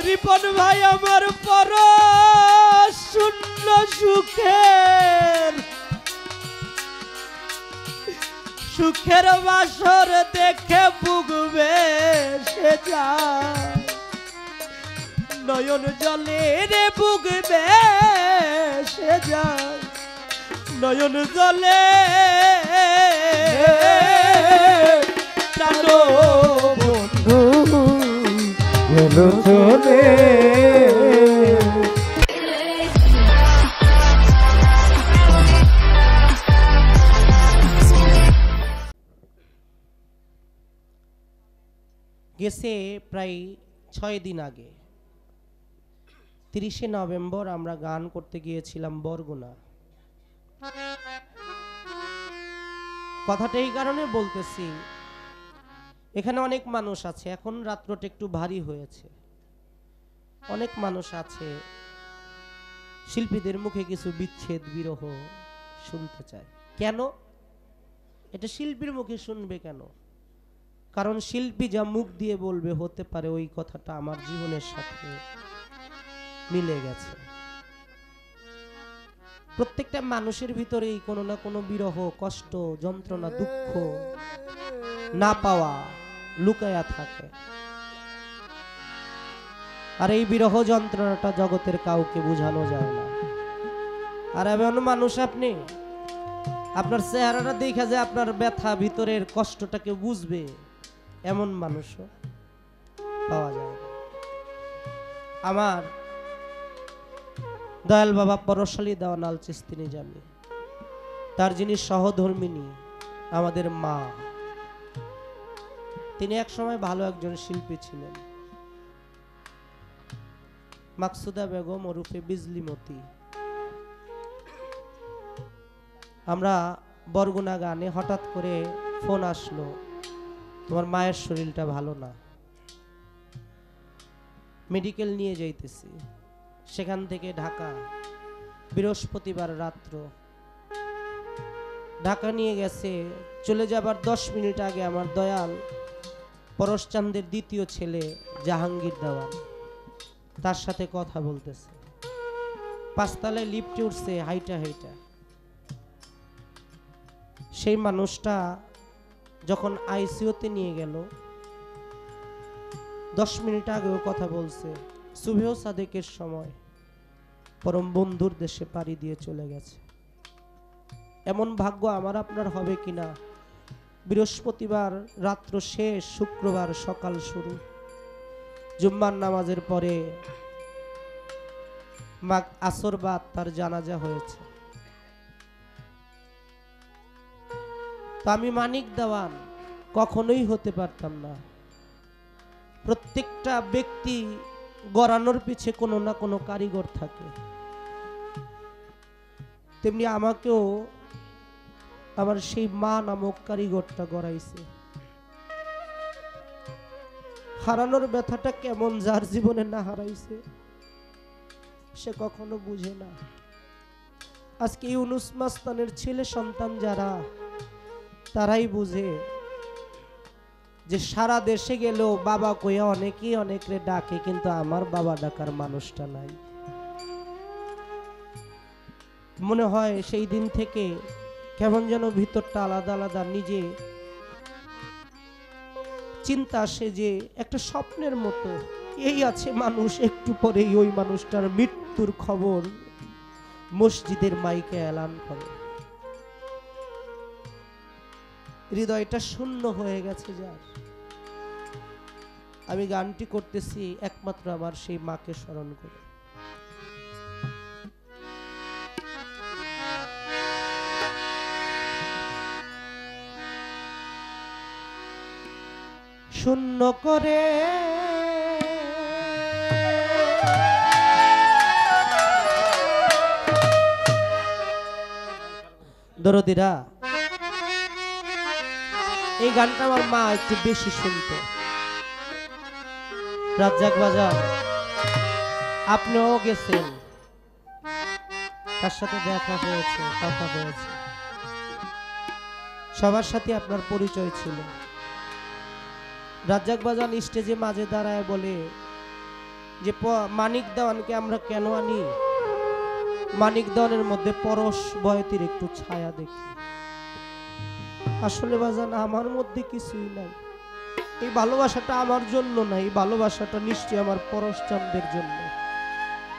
রিপন ভাই আমার পর শূন্য সুখের বাসর দেখে বুগবে সে যায় নয়ন জলে রে বুগবে সে যায় নয়ন জলে প্রাণ বন্ধু গেল চলে গেছে প্রায় 6 দিন আগে 30শে নভেম্বর আমরা গান করতে গিয়েছিলাম বরগুনা। কথাটা এই কারণে বলতেছি, এখানে অনেক মানুষ আছে, এখন রাত্রটা একটু ভারী হয়েছে, অনেক মানুষ আছে শিল্পীদের মুখে কিছু বিচ্ছেদ বিরহ শুনতে চায়। কেন এটা শিল্পীর মুখে শুনবে কেন? কারণ শিল্পী যা মুখ দিয়ে বলবে হতে পারে ওই কথাটা আমার জীবনের সাথে মিলে গেছে। প্রত্যেকটা মানুষের ভিতরেই কোনো না কোনো বিরহ, কষ্ট, যন্ত্রণা, দুঃখ, না পাওয়া লুকায়া থাকে। আর এই বিরহ যন্ত্রণাটা জগতের কাউকে বোঝানো যায় না। আর এমন মানুষ আপনি, আপনার চেহারাটা দেখা যায় আপনার ব্যথা ভিতরের কষ্টটাকে বুঝবে, এমন মানুষও পাওয়া যায় না। আমার দয়াল বাবা পরশালী দেওয়ানাল চিস্তি নিজামী, তার যিনি সহধর্মিনী আমাদের মা, তিনি এক সময় ভালো একজন শিল্পী ছিলেন। মাকসুদা বেগম ওরফে বিজলিমতি। আমরা বরগুনা গানে হঠাৎ করে ফোন আসলো, তোমার মায়ের শরীরটা ভালো না, মেডিকেল নিয়ে যাইতেছি। সেখান থেকে ঢাকা, বৃহস্পতিবার রাত্র ঢাকা নিয়ে গেছে। চলে যাবার 10 মিনিট আগে আমার দয়াল পরশচান্দের দ্বিতীয় ছেলে জাহাঙ্গীর দেওয়ান তার সাথে কথা বলতেছে। 5 তলায় লিফটে উঠছে হাইটা হাইটা। সেই মানুষটা যখন আইসিইউতে নিয়ে গেল, 10 মিনিট আগেও কথা বলছে, সুবেহ সাদেকের সময় পরম বন্ধুর দেশে পাড়ি দিয়ে চলে গেছে। এমন ভাগ্য আমার আপনার হবে কিনা? বৃহস্পতিবার রাত্র শেষ, শুক্রবার সকাল শুরু। জুম্মার নামাজের পরে আসর বাদ তার জানাজা হয়েছে। তো আমি মানিক দেওয়ান কখনোই হতে পারতাম না। প্রত্যেকটা ব্যক্তি গড়ানোর পিছে কোনো না কোনো কারিগর থাকে, তেমনি আমাকেও আমার সেই মা নামক কারিগরটা গড়াইছে। হারানোর ব্যথাটা কেমন যার জীবনে না হারাইছে সে কখনো বুঝে না। আজকে ইউনুস মাস্তানের ছেলে সন্তান যারা, তারাই বুঝে যে সারা দেশে গেলেও বাবা কইয়া অনেকেই অনেকরে ডাকে, কিন্তু আমার বাবা ডাকার মানুষটা নাই। মনে হয় সেই দিন থেকে কেমন যেন ভিতরটা আলাদা আলাদা, নিজে চিন্তা আসে যে একটা স্বপ্নের মতো এই আছে মানুষ, একটু পরেই ওই মানুষটার মৃত্যুর খবর মসজিদের মাইকে এলান করে। হৃদয়টা শূন্য হয়ে গেছে যার। আমি গানটি করতেছি একমাত্র আমার সেই মাকে স্মরণ করে। শূন্য করে দরদিরা, এই গানটা আমার মা একটু বেশি শুনতো। রাজ্জাক বাজার, আপনিও গেছেন, তার সাথে দেখা হয়েছে, কথা হয়েছে, সবার সাথে আপনার পরিচয় ছিল। রাজ্জাক বাজার স্টেজে মাঝে দাঁড়ায় বলে, যে মানিক দেওয়ানকে আমরা কেন আনি? মানিক দেওয়ানের মধ্যে পরশ বয়তির একটু ছায়া দেখি। আসলে বাজান আমার মধ্যে কিছুই নাই। এই ভালোবাসাটা আমার জন্য না, এই ভালোবাসাটা নিশ্চয়ই আমার পরশ চাঁদের জন্য।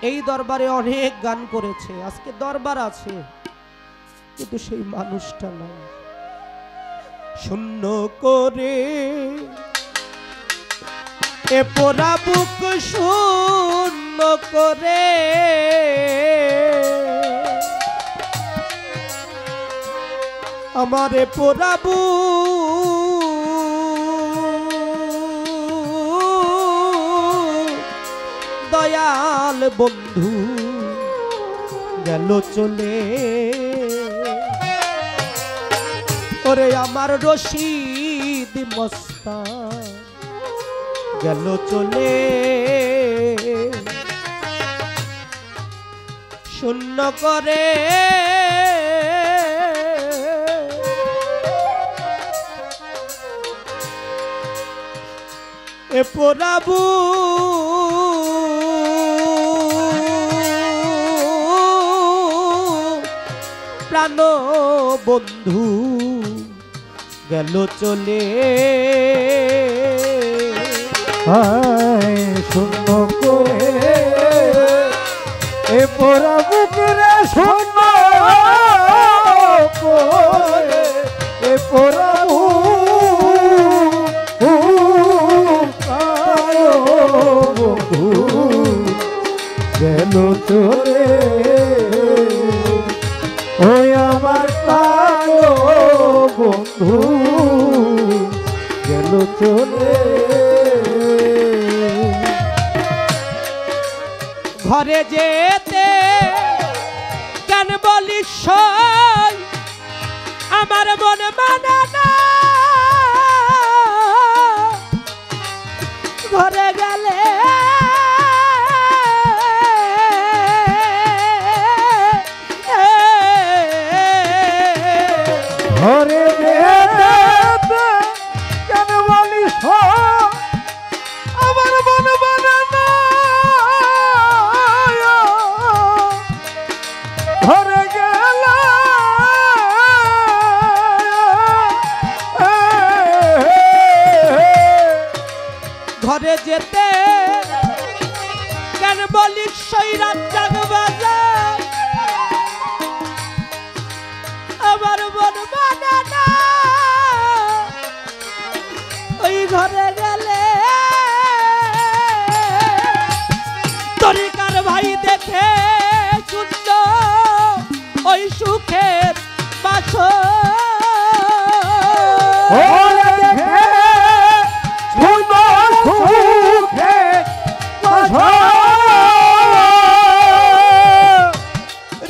এই দরবারে অনেক গান করেছে, আজকে দরবার আছে, কিন্তু সেই মানুষটা নাই। শূন্য করে এ পোড়া বুক শূন্য করে আমারে পোড়া বুক দয়াল বন্ধু গেল চলে। ওরে আমার রশিদ মস্তান গেল চলে, শূন্য করে এ পোড়া বুক প্রাণ বন্ধু গেল চলে। শূন্য করে এ পোড়া বুকরে শূন্য করে এ পোড়া বন্ধু গেল চলে। ওই আমার কালো বন্ধু গেল চলে। ঘরে যেতে কেন বলিস সই, আমার মনে মানে না। ঘরে গেলে ঘরে যেতে কেন বলিস আমার মনে মানে না। ঘরে গেলে ঘরে যেতে কেন বলিস সই, রাত জাগবা যায় আমার মন মানে না। ওই ঘরে গেলে তরিকার ভাই দেখে শূন্য ওই সুখের বাসর।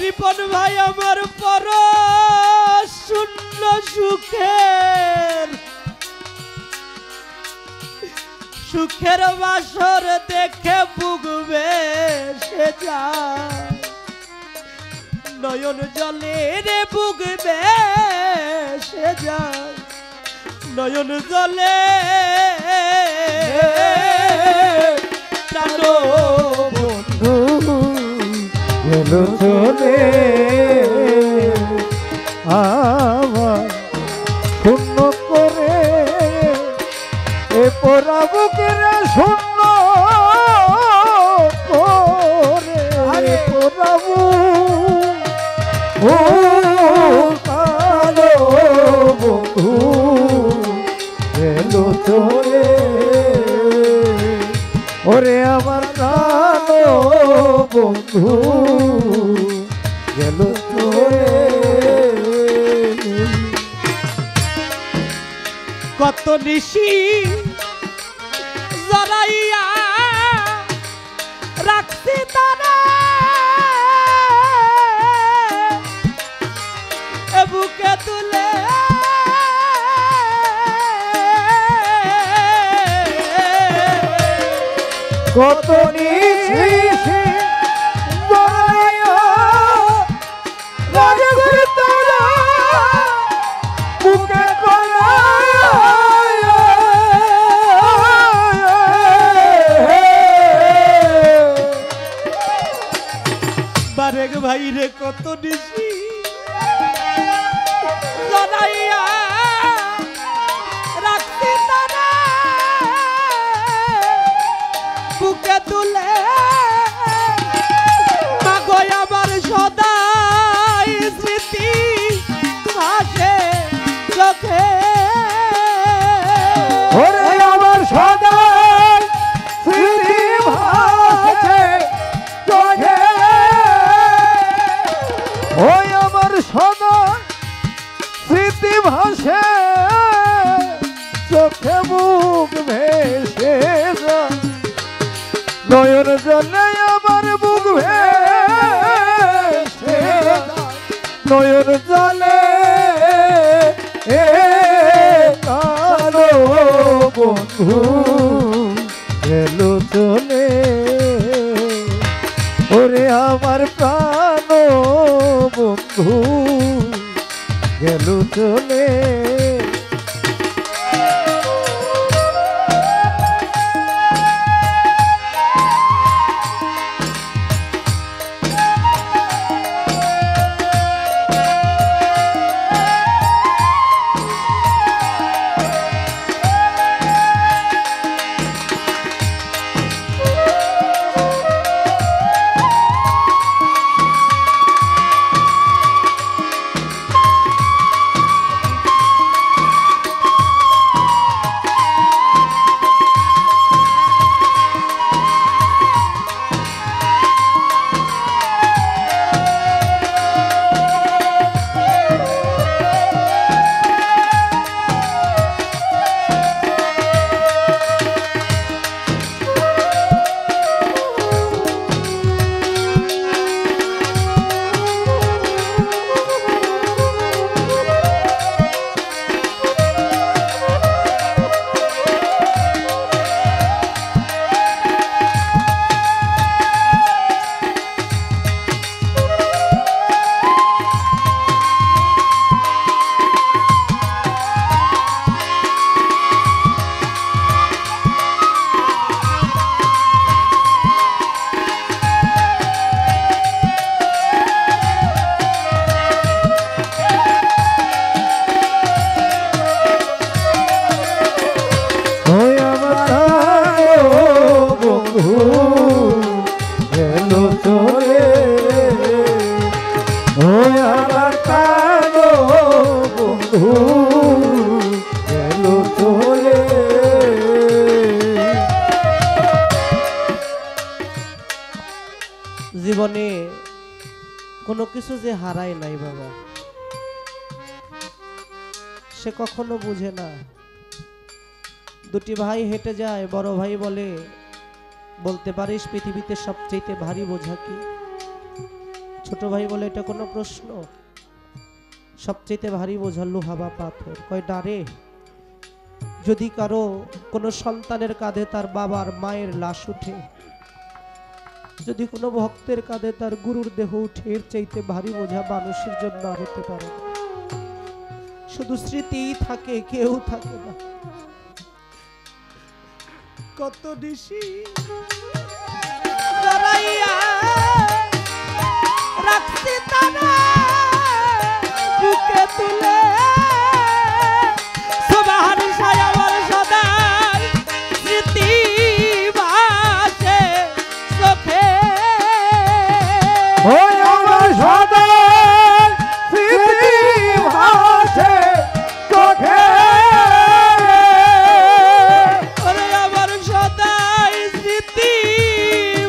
রিপন ভাই আমার পর শূন্য সুখের সুখের বাসর দেখে বুগবে সে যায়, নয়ন জলে রে বুগবে সে যায়, নয়ন জলে প্রাণ বন্ধু গেল চলে। আমার শূন্য করে এ পোড়া বুকেরা শূন্য করে আরে পোড়া কালো বন্ধু গেল চলে। ওরে আমার কালো বন্ধু গেল চলে। কত নিশি জড়াইয়া রাখছি তারা বুকে তুলে, কত নিশি জড়াইয়া রাখছি তারা বুকে কত নিশি জড়াইয়া রাখছি তারে বুকে তুলে মাগো আমার সদাই স্মৃতি ভাসে চোখে ওরে আমার সদাই স্মৃতি ভাসে চোখে ওই আমার সদাই স্মৃতি ভাসে চোখে মুখ ভেসে যায় নয়ন জলে আমার বুক ভেসে যায় নয়ন জলে কালো বন্ধু গেল চলে ওরে আমার প্রাণ বন্ধু গেল চলে জীবনে কোনো কিছু যে হারায় নাই বাবা সে কখনো বুঝে না দুটি ভাই হেঁটে যায় বড় ভাই বলতে পারিস পৃথিবীতে সবচেয়ে ভারী বোঝা কি ছোট ভাই বলে এটা কোনো প্রশ্ন সবচেয়ে ভারী বোঝা লোহা বা পাথর কয় ডারে যদি কারো কোনো সন্তানের কাঁধে তার বাবার মায়ের লাশ উঠে যদি কোনো ভক্তের কাঁধে তার গুরুর দেহ উঠে এর চাইতে ভারী বোঝা মানুষের জন্য আর হতে পারে না শুধু স্মৃতিই থাকে কেউ থাকে না কত নিশি জড়াইয়া রাখছি তারে বুকে তুলে সবার সায় আমার সদাই স্মৃতি ভাসে চোখে ওই আমার সদাই স্মৃতি ভাসে চোখে ওরে আমার সদাই স্মৃতি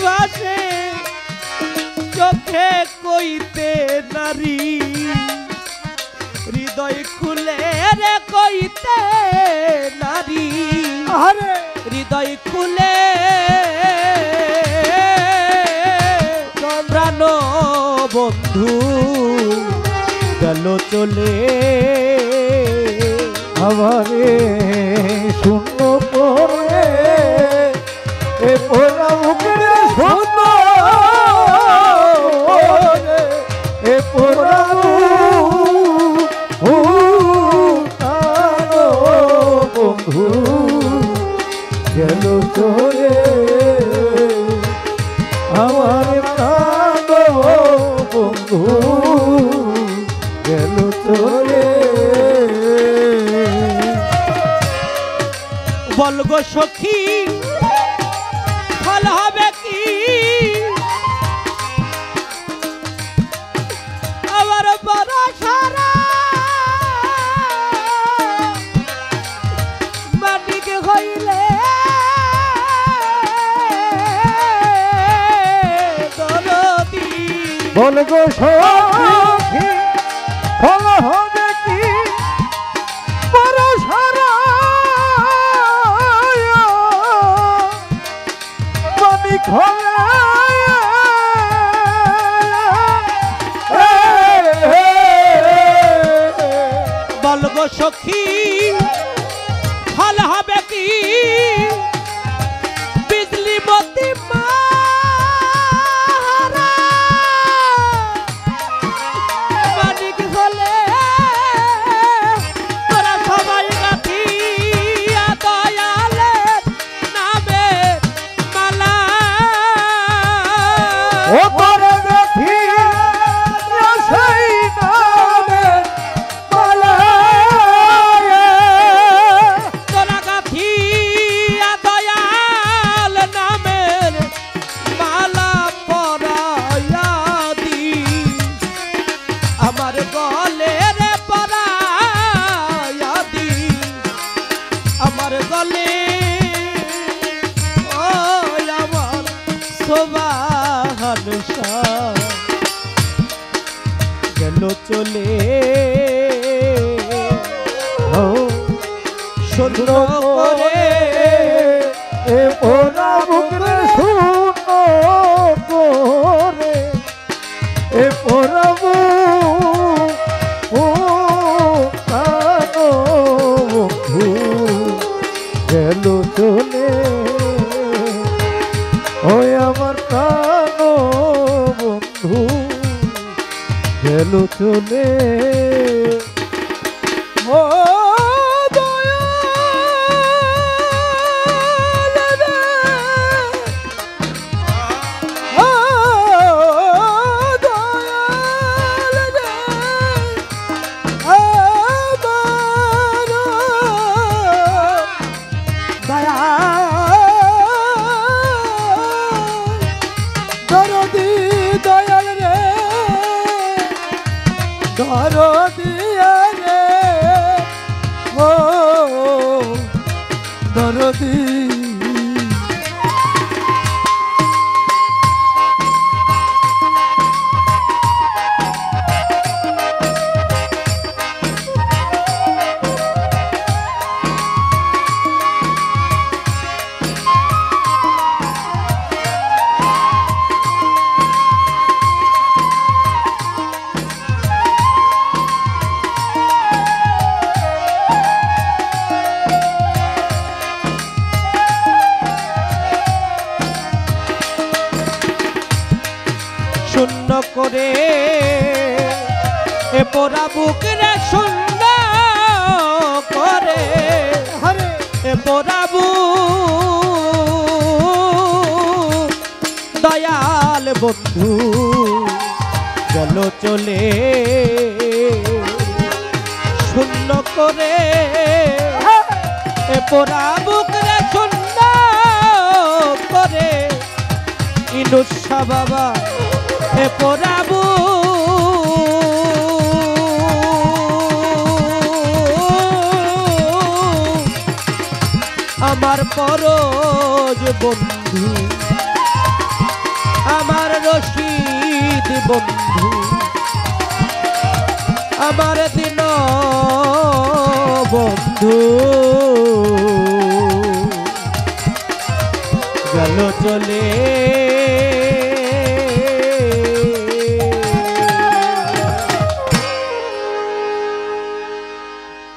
ভাসে চোখে কইতে নারী হৃদয় খুলে রে কইতে নারী আরে হৃদয় খুলে প্রাণ বন্ধু গেল চলে আমারে শূন্য করে এ পোড়া মুখের শূন্য এ পোড়া বন্ধু গেল চলে আমার প্রাণ বন্ধু সখী ফল হবে কি আমার বড় সারা মানিক হইলে বল গো সখী ফল হবে কি বড় সারা মানিক বল গো সখী ফল হবে কি বিজলি মতি মানিক হলে তোরা সবাই গাথিয়া দয়ালের নামে মালা ও তোর গাথি সেই নামে মালা তোরা গাথিয়া দয়াল নামের মালা পরায়া দি আমার গলে রে পরায়া দি আমার গলে ও আমার সোবাহান শাহ গেল চলে ও শূন্য করে এ ওরা বুকরে শূন্য করে এ ওরা ও কানো বন্ধু গেল চলে ওই আমার কানো বন্ধু গেল চলে ও দরদিয়া রে ও দরদি শূন্য করে এ পোড়া বুকরে শূন্য করে এ পোড়া বুক দয়াল বন্ধু গেল চলে শূন্য করে এ পোড়া বুকরে শূন্য করে ইনুসা বাবা এ পোড়াবু আমার পরজ বন্ধু আমার রশিদ বন্ধু আমার দিন বন্ধু গেল চলে